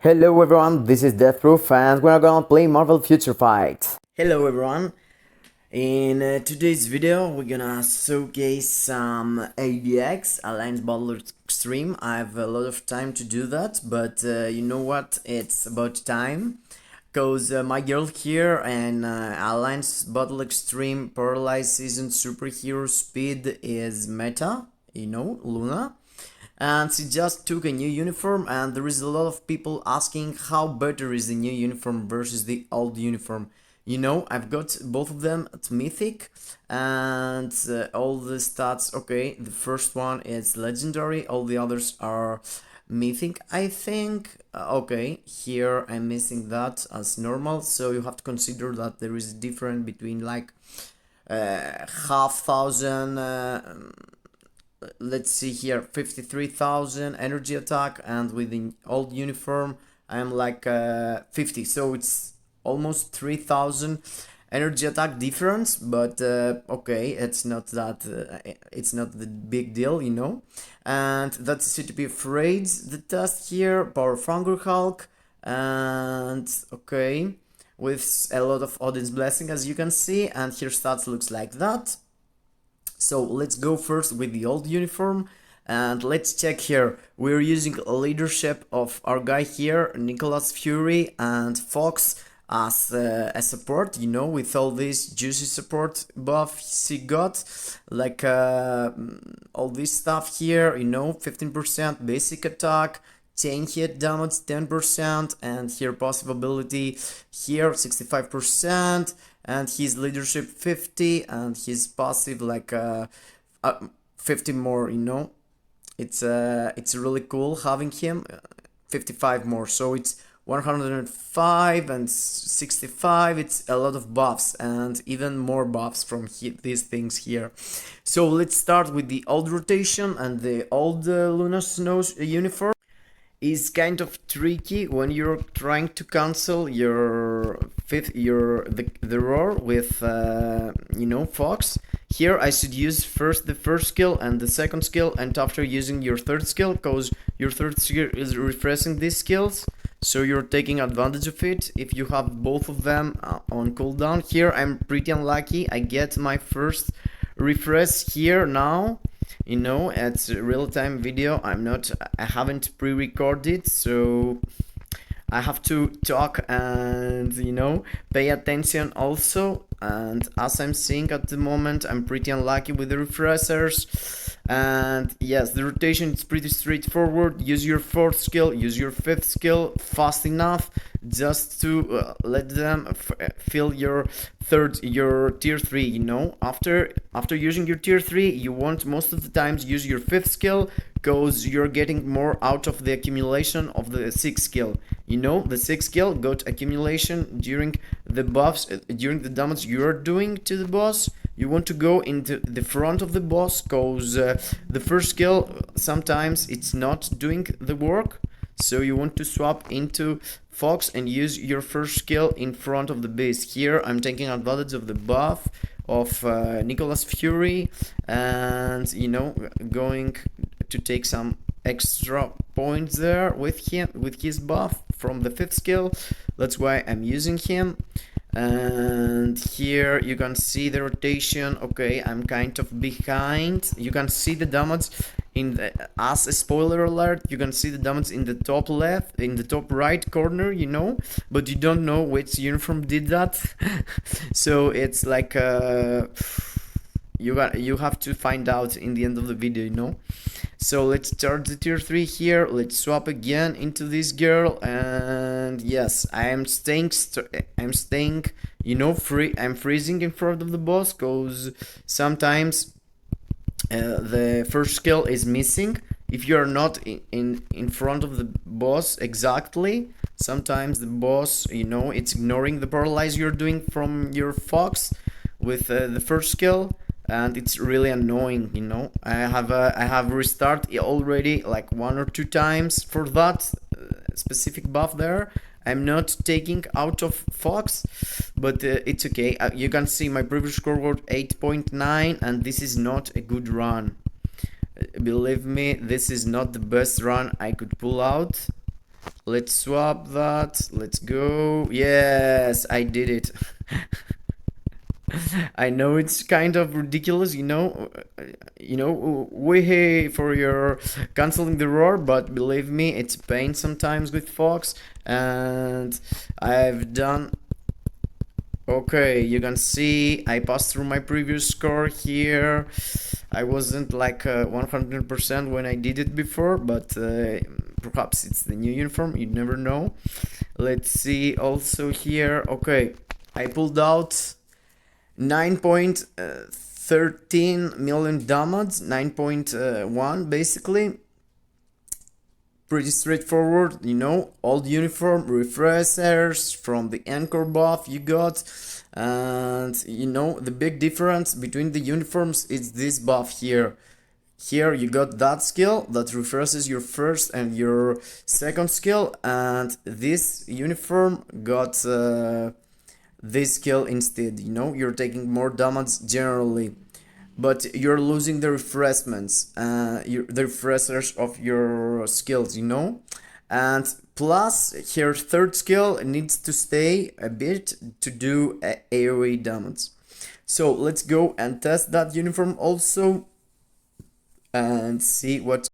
Hello everyone, this is Deathproof and we're gonna play Marvel Future Fight. Hello everyone, in today's video we're gonna showcase some Abx Alliance Battle Extreme. I have a lot of time to do that, but you know what, it's about time. Cause my girl here and Alliance Battle Extreme Paralyze Season Superhero Speed is meta, you know, Luna. And she just took a new uniform, and there is a lot of people asking how better is the new uniform versus the old uniform. You know, I've got both of them at Mythic, and all the stats, okay, the first one is legendary, all the others are Mythic, I think. Okay, here I'm missing that as normal, so you have to consider that there is a difference between like half thousand let's see here, 53,000 energy attack, and with the old uniform I am like 50, so it's almost 3,000 energy attack difference, but okay, it's not that it's not the big deal, you know. And that's CTP afraid the test here, power of Hunger Hulk, and okay, with a lot of Odin's blessing as you can see, and here stats looks like that. So let's go first with the old uniform, and let's check here. We're using a leadership of our guy here, Nicholas Fury, and Fox as a support, you know, with all this juicy support buffs he got, like all this stuff here, you know, 15% basic attack, 10 hit damage, 10%, and here passive ability here 65%, and his leadership 50, and his passive like 50 more, you know. It's really cool having him 55 more, so it's 105 and 65. It's a lot of buffs and even more buffs from these things here. So let's start with the old rotation, and the old Luna Snow uniform is kind of tricky when you're trying to cancel your the roar with you know, Fox. Here I should use first the first skill and the second skill, and after using your third skill, because your third skill is refreshing these skills, so you're taking advantage of it if you have both of them on cooldown. Here I'm pretty unlucky, I get my first refresh here now. You know, it's a real-time video, I haven't pre-recorded, so I have to talk and, you know, pay attention also. And as I'm seeing at the moment, I'm pretty unlucky with the refreshers. And yes, the rotation is pretty straightforward. Use your fourth skill, use your fifth skill fast enough just to let them fill your tier 3, you know. After using your tier 3, you want most of the times use your fifth skill, because you're getting more out of the accumulation of the sixth skill. You know, the sixth skill got accumulation during the buffs, during the damage you're doing to the boss. You want to go into the front of the boss, because the first skill sometimes it's not doing the work, so you want to swap into Fox and use your first skill in front of the beast. Here I'm taking advantage of the buff of Nicholas Fury, and, you know, going to take some extra points there with him, with his buff from the fifth skill. That's why I'm using him. And here you can see the rotation. Okay, I'm kind of behind. You can see the damage in the, as a spoiler alert, you can see the damage in the top left, in the top right corner, you know, but you don't know which uniform did that. So it's like you have to find out in the end of the video, you know. So let's start the tier 3 here. Let's swap again into this girl, and yes, I'm staying, you know, I'm freezing in front of the boss, because sometimes the first skill is missing. If you're not in front of the boss exactly, sometimes the boss, you know, it's ignoring the paralyze you're doing from your Fox with the first skill, and it's really annoying, you know. I have restart already like 1 or 2 times for that specific buff there. I'm not taking out of Fox, but it's okay. You can see my previous score was 8.9, and this is not a good run. Believe me, this is not the best run I could pull out. Let's swap that. Let's go. Yes, I did it. I know it's kind of ridiculous, way for your canceling the roar, but believe me, it's pain sometimes with Fox, and I've done. Okay, you can see I passed through my previous score here. I wasn't like 100% when I did it before, but perhaps it's the new uniform, you never know. Let's see also here. Okay, I pulled out 9.13 million damage, 9.1 basically. Pretty straightforward, old uniform, refreshers from the anchor buff you got, and the big difference between the uniforms is this buff here. Here you got that skill that refreshes your first and your second skill, and this uniform got this skill instead. You're taking more damage generally, but you're losing the refreshments, the refreshers of your skills, and plus her third skill needs to stay a bit to do AoE damage. So let's go and test that uniform also and see what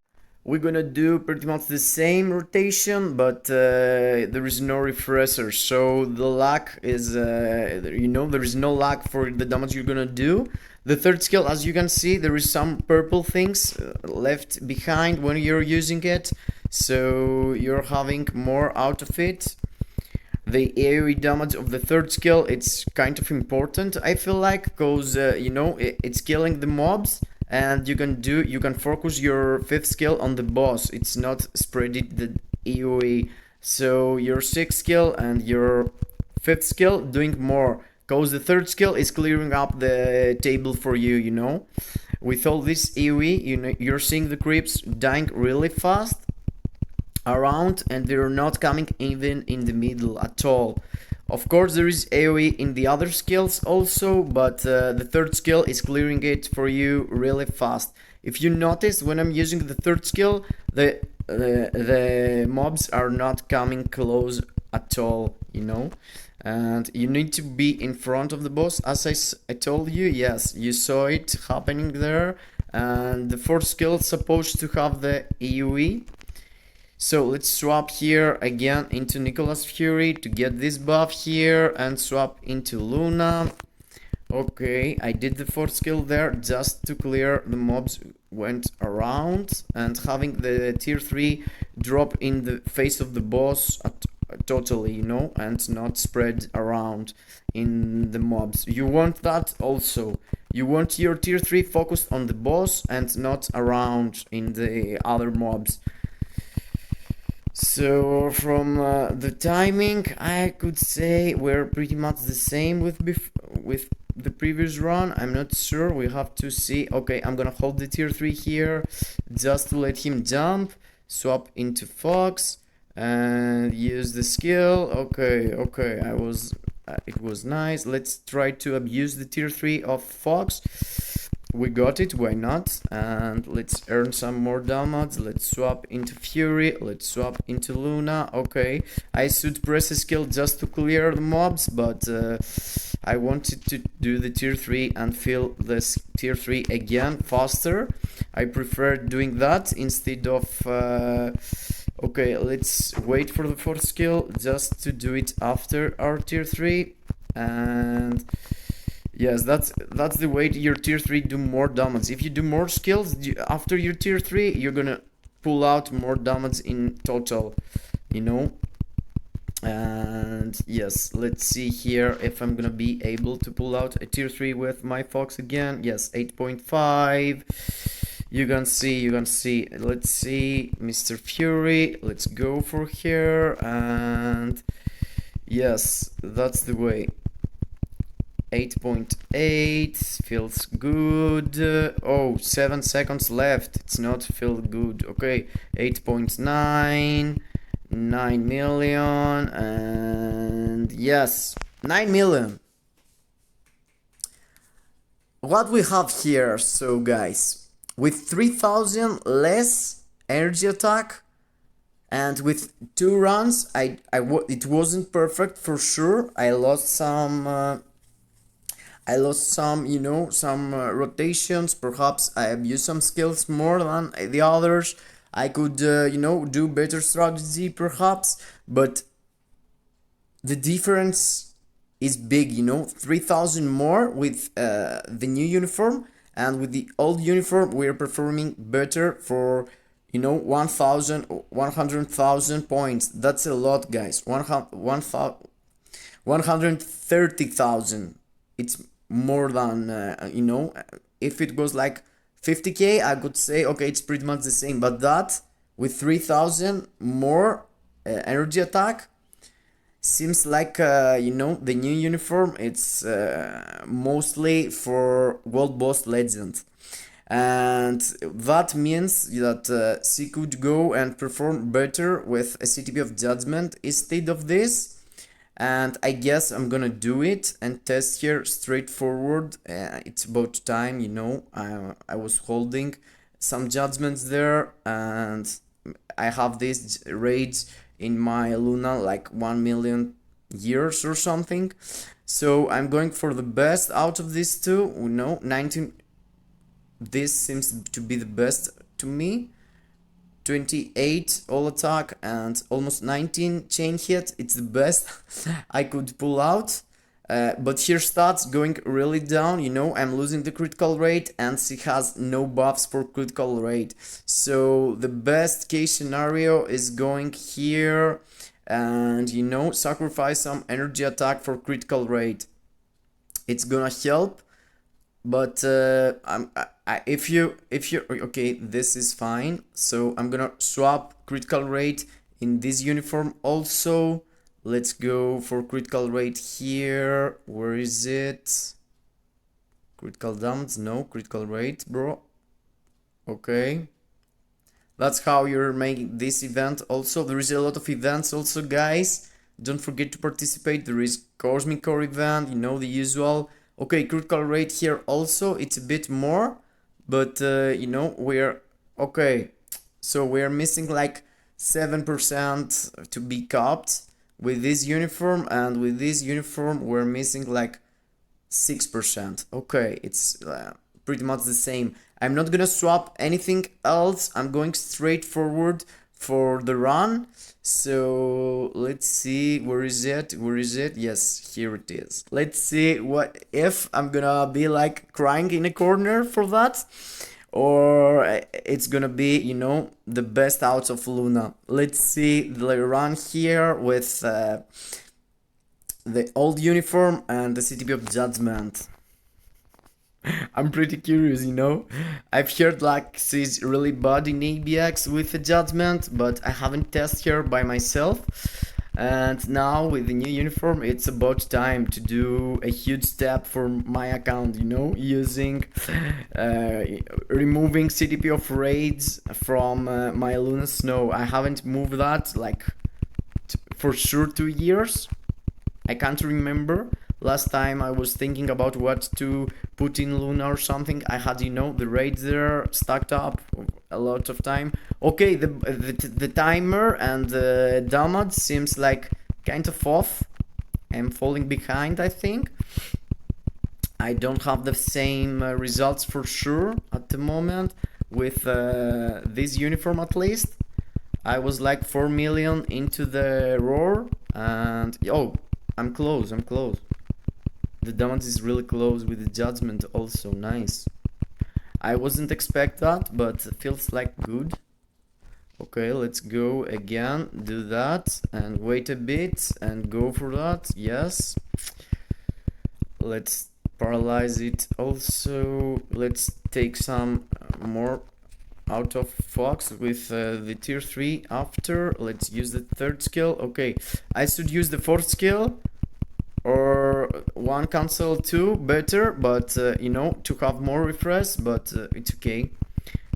we're gonna do. Pretty much the same rotation, but there is no refresher, so the lag is there is no lag for the damage you're gonna do. The third skill, as you can see, there is some purple things left behind when you're using it, so you're having more out of it. The AoE damage of the third skill, it's kind of important, I feel like, because it's killing the mobs, and you can focus your fifth skill on the boss. It's not spreading the AoE. So your sixth skill and your fifth skill doing more, because the third skill is clearing up the table for you. With all this AoE, you're seeing the creeps dying really fast around, and they're not coming even in the middle at all. Of course, there is AoE in the other skills also, but the third skill is clearing it for you really fast. If you notice, when I'm using the third skill, the mobs are not coming close at all, and you need to be in front of the boss, as I told you. Yes, you saw it happening there, and the fourth skill is supposed to have the AoE. So let's swap here again into Nicholas Fury to get this buff here, and swap into Luna. Okay, I did the fourth skill there just to clear the mobs went around, and having the tier 3 drop in the face of the boss totally, and not spread around in the mobs. You want that also. You want your tier 3 focused on the boss and not around in the other mobs. So from the timing, I could say we're pretty much the same with the previous run. I'm not sure, we have to see. Okay, I'm gonna hold the tier 3 here just to let him jump, swap into Fox and use the skill. Okay, it was nice. Let's try to abuse the tier 3 of Fox. We got it, why not? And let's earn some more damage. Let's swap into Fury, let's swap into Luna. Okay, I should press a skill just to clear the mobs, but I wanted to do the tier 3 and fill this tier 3 again faster. I prefer doing that instead of okay, let's wait for the fourth skill just to do it after our tier 3. And yes, that's the way your tier 3 do more damage. If you do more skills after your tier 3, you're gonna pull out more damage in total, And yes, let's see here if I'm gonna be able to pull out a tier 3 with my Fox again. Yes, 8.5. You can see. Let's see, Mr. Fury. Let's go for here, and yes, that's the way. 8.8 feels good. Oh, 7 seconds left. It's not feel good. Okay, 8.9, 9 million, and yes, 9 million. What we have here, so guys, with 3000 less energy attack And with 2 runs, it wasn't perfect for sure. I lost some you know, some rotations. Perhaps I abused some skills more than the others. I could you know, do better strategy perhaps, but the difference is big, you know. 3,000 more with the new uniform, and with the old uniform we're performing better for, you know, 100,000 points. That's a lot, guys. 130,000. It's more than you know, if it was like 50k I could say okay, it's pretty much the same, but that with 3,000 more energy attack seems like you know, the new uniform, it's mostly for World Boss Legend. And that means that she could go and perform better with a CTP of Judgment instead of this. And I guess I'm gonna do it and test here straightforward. It's about time, you know. I was holding some judgments there, and I have this rage in my Luna like 1 million years or something. So I'm going for the best out of these two. You know, 19. This seems to be the best to me. 28 all attack and almost 19 chain hit. It's the best I could pull out. But here stats going really down, you know. I'm losing the critical rate, and she has no buffs for critical rate. So the best case scenario is going here and, you know, sacrifice some energy attack for critical rate. It's gonna help. But if you okay, this is fine. So I'm gonna swap critical rate in this uniform also. Let's go for critical rate here. Where is it? Critical damage? No, critical rate, bro. Okay, that's how you're making this event. Also, there is a lot of events also, guys. Don't forget to participate. There is Cosmic Core event, you know, the usual. Okay, critical rate here also, it's a bit more, but you know, we're okay. So we're missing like 7% to be capped with this uniform, and with this uniform we're missing like 6%. Okay, it's pretty much the same. I'm not gonna swap anything else. I'm going straight forward for the run. So let's see, where is it? Yes, here it is. Let's see what if I'm gonna be like crying in a corner for that, or it's gonna be, you know, the best out of Luna. Let's see the run here with the old uniform and the CTP of Judgment. I'm pretty curious, you know. I've heard like she's really bad in Abx with the Judgment, but I haven't tested her by myself. And now with the new uniform, it's about time to do a huge step for my account, you know, using removing CTP of raids from my Luna Snow. I haven't moved that like for sure 2 years. I can't remember. Last time I was thinking about what to put in Luna or something. I had, you know, the raids there stacked up a lot of time. Okay, the timer and the damage seems like kind of off. I'm falling behind, I think. I don't have the same results for sure at the moment with this uniform at least. I was like 4 million into the roar, and oh, I'm close. The damage is really close with the Judgment also, nice. I wasn't expect that, but it feels like good. Okay, let's go again, do that, and wait a bit, and go for that, yes. Let's paralyze it also. Let's take some more out of Fox with the tier 3 after. Let's use the 3rd skill. Okay, I should use the 4th skill, or one cancel 2 better, but you know, to have more refresh, but it's okay.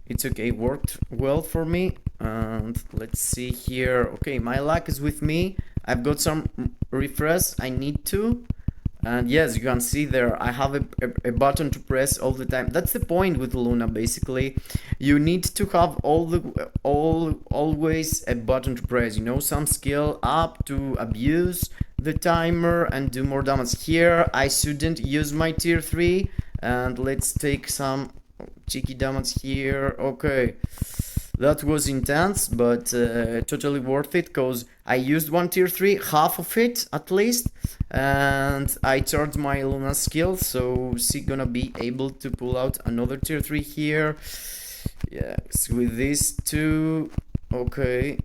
It's okay, worked well for me. And let's see here. Okay, my luck is with me. I've got some refresh I need to. And yes, you can see there I have a button to press all the time. That's the point with Luna, basically. You need to have always a button to press, you know, some skill up to abuse the timer and do more damage. Here I shouldn't use my tier 3, and let's take some cheeky damage here. Okay, that was intense, but totally worth it, because I used one tier 3, half of it at least, and I charged my Luna skill, so she gonna be able to pull out another tier 3 here. Yes, with these two. Okay,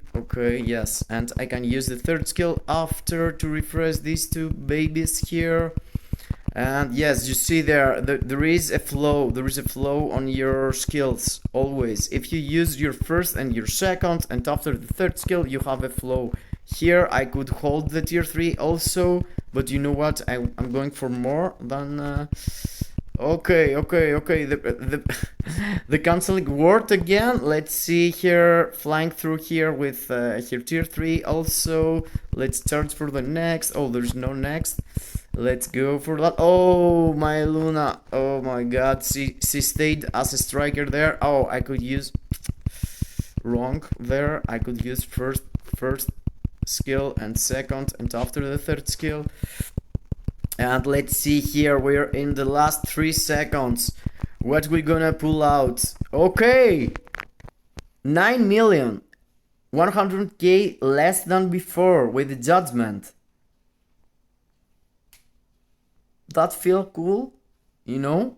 yes, and I can use the third skill after to refresh these two babies here. And yes, you see there is a flow on your skills always. If you use your first and your second, and after the third skill you have a flow. Here I could hold the tier 3 also, but you know what, I'm going for more than okay, the canceling worked again. Let's see here, flying through here with here tier 3 also. Let's charge for the next. Oh, there's no next. Let's go for that. Oh, my Luna. Oh my god, she stayed as a striker there. Oh, I could use wrong there. I could use first skill and second, and after the third skill. And let's see here, we're in the last 3 seconds. What we gonna pull out? Okay, 9 million, 100k less than before with the Judgment. That feel cool, you know.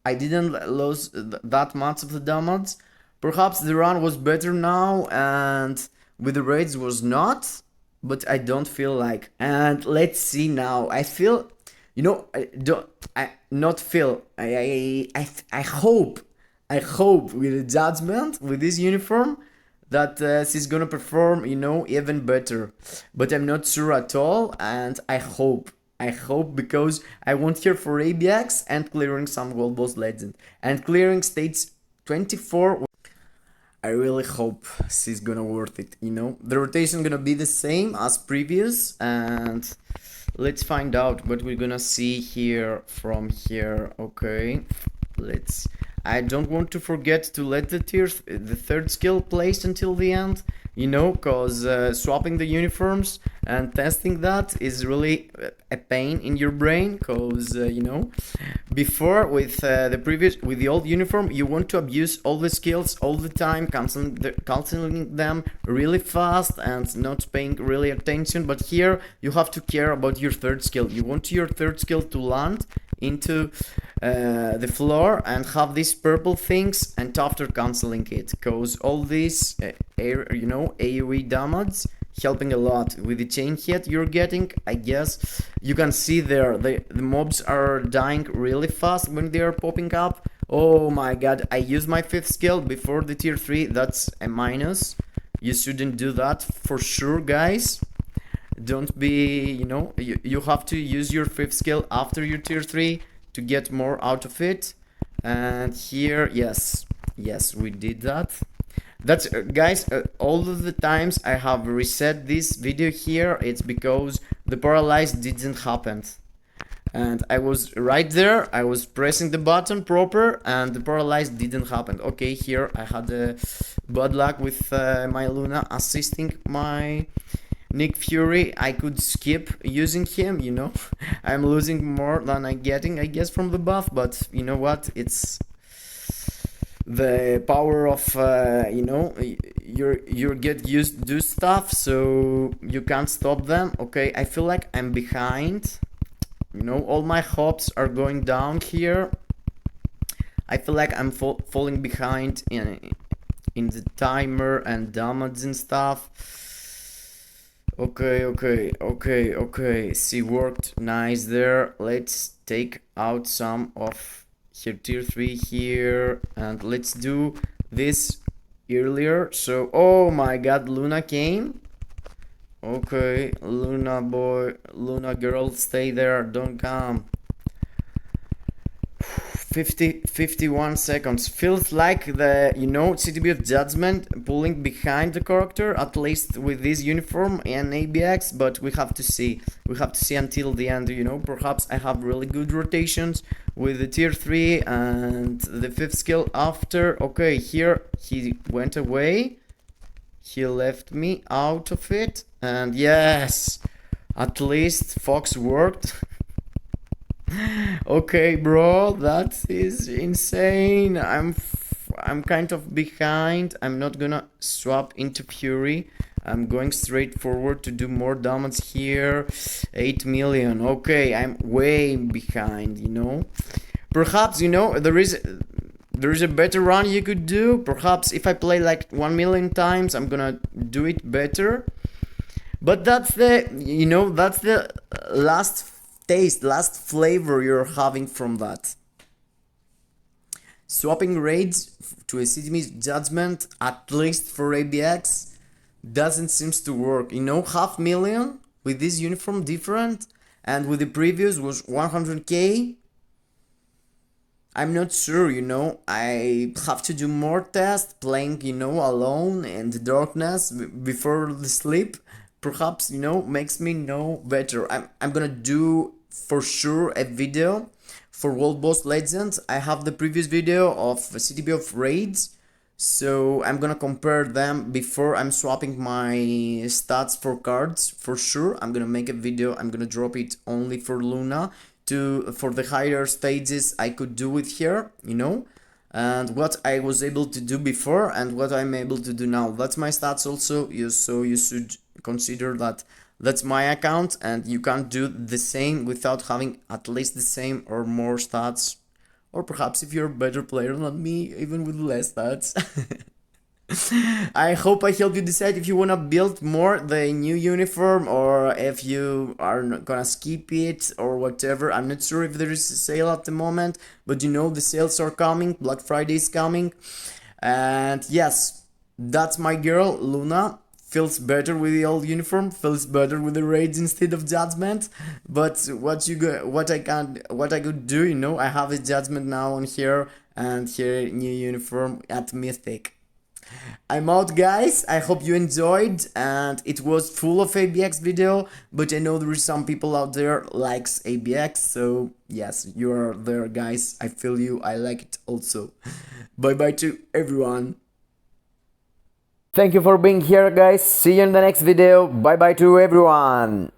I didn't lose that much of the damage. Perhaps the run was better now, and with the raids was not, but I don't feel like. And let's see now. I feel, you know, I hope with the Judgment, with this uniform, that she's gonna perform, you know, even better. But I'm not sure at all, and I hope because I want her for Abx and clearing some World Boss Legend and clearing stage 24. I really hope she's gonna worth it, you know. The rotation gonna be the same as previous, and let's find out what we're gonna see here from here. Okay, I don't want to forget to let the third skill place until the end, you know, because swapping the uniforms and testing that is really a pain in your brain, because you know, before with the old uniform, you want to abuse all the skills all the time, canceling them really fast and not paying really attention. But here you have to care about your third skill. You want your third skill to land into the floor and have these purple things, and after canceling it, because all these you know, AoE damage helping a lot with the chain hit you're getting. I guess you can see there the mobs are dying really fast when they are popping up. Oh my god, I used my 5th skill before the tier 3. That's a minus. You shouldn't do that for sure, guys. Don't be, you know, you have to use your 5th skill after your tier 3 to get more out of it. And here, yes, we did that. That's guys, all of the times I have reset this video here, it's because the paralyze didn't happen, and I was right there, I was pressing the button proper, and the paralyze didn't happen. Okay, here I had bad luck with my Luna assisting my Nick Fury. I could skip using him, you know. I'm losing more than I'm getting, I guess, from the buff, but you know what, it's the power of you know, you get used to do stuff, so you can't stop them. Okay, I feel like I'm behind, you know, all my hopes are going down here. I feel like I'm falling behind in the timer and damage and stuff. Okay, she worked nice there. Let's take out some of here tier 3 here, and let's do this earlier. So oh my god, Luna came. Okay, Luna boy, Luna girl, stay there, don't come. 51 seconds. Feels like the, you know, CTP of Judgment pulling behind the character, at least with this uniform and Abx, but we have to see. We have to see until the end, you know. Perhaps I have really good rotations with the tier 3 and the 5th skill after. Okay, here he went away. He left me out of it. And yes, at least Fox worked. Okay, bro, that is insane. I'm kind of behind. I'm not gonna swap into Fury. I'm going straight forward to do more damage here. 8 million. Okay, I'm way behind, you know. Perhaps, you know, there is a better run you could do. Perhaps if I play like 1 million times, I'm gonna do it better. But that's the, you know, that's the last taste, last flavor you're having from that. Swapping raids to a CTP Judgment, at least for Abx, doesn't seem to work. You know, 500,000 with this uniform different, and with the previous was 100k. I'm not sure, you know, I have to do more tests, playing, you know, alone in the darkness before the sleep. Perhaps, you know, makes me know better. I'm gonna do for sure a video for World Boss Legends. I have the previous video of CTP of raids, so I'm gonna compare them before I'm swapping my stats for cards. For sure, I'm gonna make a video. I'm gonna drop it only for Luna for the higher stages I could do with her, you know, and what I was able to do before and what I'm able to do now. That's my stats also, so you should consider that that's my account, and you can't do the same without having at least the same or more stats, or perhaps if you're a better player than me, even with less stats. I hope I helped you decide if you wanna build more the new uniform, or if you are not gonna skip it or whatever. I'm not sure if there is a sale at the moment, but you know the sales are coming, Black Friday is coming. And yes, that's my girl Luna. Feels better with the old uniform, feels better with the raids instead of Judgment. But what I could do, you know, I have a Judgment now on here, and here new uniform at Mythic. I'm out, guys. I hope you enjoyed, and it was full of Abx video, but I know there is some people out there likes Abx, so yes, you are there, guys. I feel you. I like it also. Bye bye to everyone. Thank you for being here, guys. See you in the next video. Bye bye to everyone.